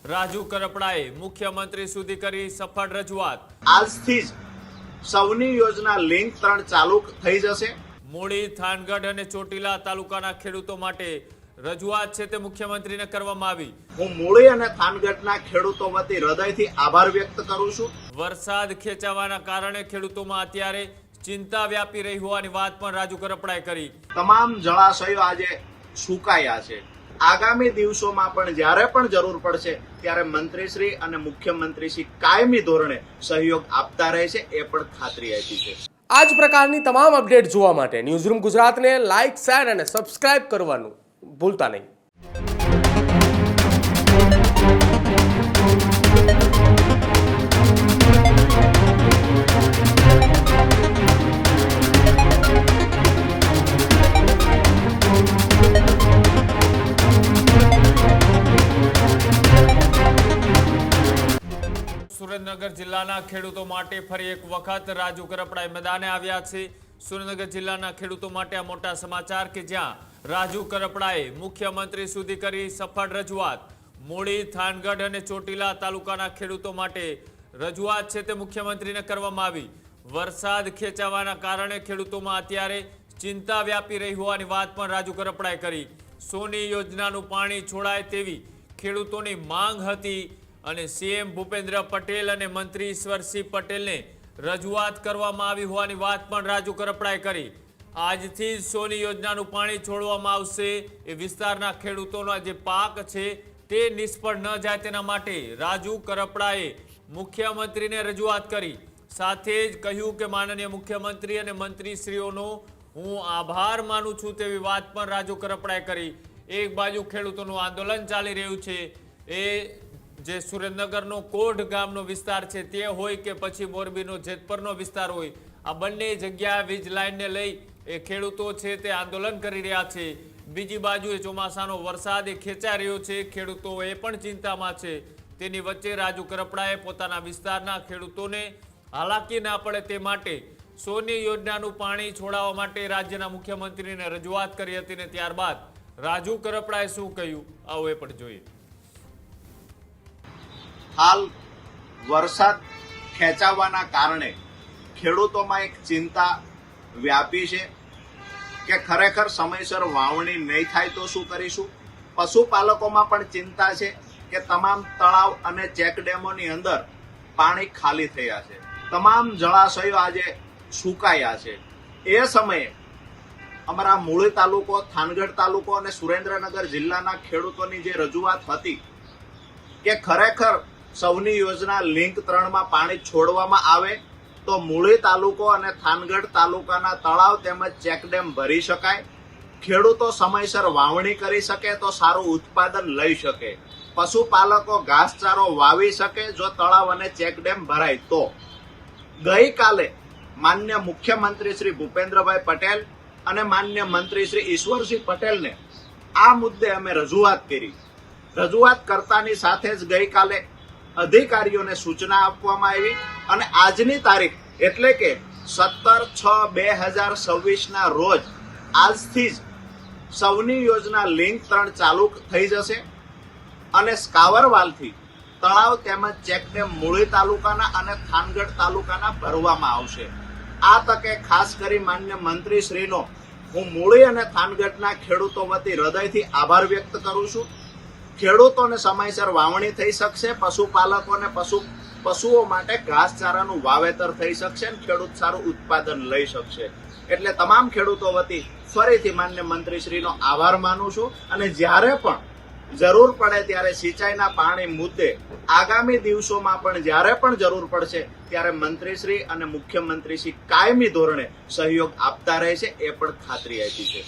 રાજુ કરપડાએ મુખ્યમંત્રી સુધી કરી સફળ રજૂઆત। આજથી જ સૌની યોજના લિંક 3 ચાલુ થઈ જશે। મૂળી, થાનગઢ અને ચોટીલા તાલુકાના ખેડૂતો માટે રજૂઆત છે તે મુખ્યમંત્રીને કરવામાં આવી। હું મૂળી અને થાનગઢના ખેડૂતો વતી હૃદયથી આભાર વ્યક્ત કરું છું। વરસાદ ખેંચાવાના કારણે ખેડૂતોમાં અત્યારે ચિંતા વ્યાપી રહી હોવાની વાત પણ રાજુ કરપડાએ કરી। તમામ જળાશયો આજે સુકાયા છે। આગામી દિવસોમાં પણ જ્યારે પણ જરૂર પડશે ત્યારે મંત્રીશ્રી અને મુખ્યમંત્રીશ્રી કાયમી ધોરણે સહયોગ આપતા રહેશે એ પણ ખાતરી આપી છે। આ જ પ્રકારની તમામ અપડેટ જોવા માટે ન્યૂઝરૂમ ગુજરાતને લાઇક, શેર અને સબસ્ક્રાઇબ કરવાનું ભૂલતા નહીં। સુરેન્દ્રનગર જિલ્લાના ખેડૂતો માટે ફરી એક વખત રાજુ કરપડાએ મેદાને આવ્યા છે। સુરેન્દ્રનગર જિલ્લાના ખેડૂતો માટે આ મોટા સમાચાર કે જ્યાં રાજુ કરપડાએ મુખ્યમંત્રી સુધી કરી સફળ રજૂઆત। મૂળી, થાનગઢ અને ચોટીલા તાલુકાના ખેડૂતો માટે રજૂઆત છે તે મુખ્યમંત્રીને કરવામાં આવી। વરસાદ ખેંચાવાના કારણે ખેડૂતોમાં અત્યારે ચિંતા વ્યાપી રહી હોવાની વાત પણ રાજુ કરપડાએ કરી। સોની યોજનાનું પાણી છોડાય તેવી ખેડૂતોની માંગ હતી અને સીએમ ભૂપેન્દ્ર પટેલ અને મંત્રી ઈશ્વરસિંહ પટેલને રજૂઆત કરવામાં આવી હોવાની વાત પણ રાજુ કરપડાએ કરી। આજથી જ સોની યોજનાનું પાણી છોડવામાં આવશે। એ વિસ્તારના ખેડૂતોનો જે પાક છે તે નિષ્ફળ ન જાય તેના માટે રાજુ કરપડાએ મુખ્યમંત્રીને રજૂઆત કરી। સાથે જ કહ્યું કે માનનીય મુખ્યમંત્રી અને મંત્રીશ્રીઓનો હું આભાર માનું છું તેવી વાત પણ રાજુ કરપડાએ કરી। એક બાજુ ખેડૂતોનું આંદોલન ચાલી રહ્યું છે, એ જે સુરેન્દ્રનગરનો કોઢ ગામનો વિસ્તાર છે તે હોય કે પછી મોરબીનો જેતપરનો વિસ્તાર હોય, આ બંને જગ્યાએ વીજ લાઇનને લઈ એ ખેડૂતો છે તે આંદોલન કરી રહ્યા છે। બીજી બાજુએ ચોમાસાનો વરસાદ એ ખેંચાઈ રહ્યો છે, ખેડૂતો એ પણ ચિંતામાં છે। તેની વચ્ચે રાજુ કરપડાએ પોતાના વિસ્તારના ખેડૂતોને હાલાકી ના પડે તે માટે સોની યોજનાનું પાણી છોડાવવા માટે રાજ્યના મુખ્યમંત્રીને રજૂઆત કરી હતી ને ત્યારબાદ રાજુ કરપડાએ શું કહ્યું આવો એ પણ જોઈએ। હાલ વરસાદ ખેંચાવાના કારણે ખેડૂતોમાં એક ચિંતા વ્યાપી છે કે ખરેખર સમયસર વાવણી નહીં થાય તો શું કરીશું। પશુપાલકોમાં પણ ચિંતા છે કે તમામ તળાવ અને ચેકડેમોની અંદર પાણી ખાલી થયા છે, તમામ જળાશયો આજે સુકાયા છે। એ સમયે અમારા મૂળી તાલુકો, થાનગઢ તાલુકો અને સુરેન્દ્રનગર જિલ્લાના ખેડૂતોની જે રજૂઆત હતી કે ખરેખર સૌની યોજના લિંક 3માં પાણી છોડવામાં આવે તો મૂળી તાલુકો અને થાનગઢ તાલુકાના તળાવ તેમજ ચેકડેમ ભરી શકાય, ખેડૂતો સમયસર વાવણી કરી શકે તો સારું ઉત્પાદન લઈ શકે, પશુપાલકો ઘાસચારો વાવી શકે જો તળાવ અને ચેકડેમ ભરાય તો। ગઈકાલે માન્ય મુખ્યમંત્રી શ્રી ભૂપેન્દ્રભાઈ પટેલ અને માન્ય મંત્રી શ્રી ઈશ્વરસિંહ પટેલને આ મુદ્દે અમે રજૂઆત કરી। રજૂઆત કરતાની સાથે જ ગઈકાલે અધિકારીઓને સૂચના આપવામાં આવી અને આજની તારીખ એટલે કે 17/6/2026 રોજ આજથી જ સૌની યોજના લિંક 3 ચાલુ થઈ જશે અને સ્કાવરવાલથી તળાવ તેમજ ચેકડેમ મૂળી તાલુકાના અને થાનગઢ તાલુકાના ભરવામાં આવશે। આ તકે ખાસ કરી માન્ય મંત્રીશ્રીનો હું મૂળી અને થાનગઢના ખેડૂતો વતી હૃદયથી આભાર વ્યક્ત કરું છું। ખેડૂતોને સમયસર વાવણી થઈ શકશે, પશુપાલકોને પશુઓ માટે ઘાસચારાનું વાવેતર થઈ શકશે અને ખેડૂત સારું ઉત્પાદન લઈ શકશે। એટલે તમામ ખેડૂતો વતી ફરીથી માન્ય મંત્રીશ્રીનો આભાર માનું છું અને જ્યારે પણ જરૂર પડે ત્યારે સિંચાઈના પાણી મુદ્દે આગામી દિવસોમાં પણ જ્યારે પણ જરૂર પડશે ત્યારે મંત્રીશ્રી અને મુખ્યમંત્રીશ્રી કાયમી ધોરણે સહયોગ આપતા રહેશે એ પણ ખાતરી આપી છે।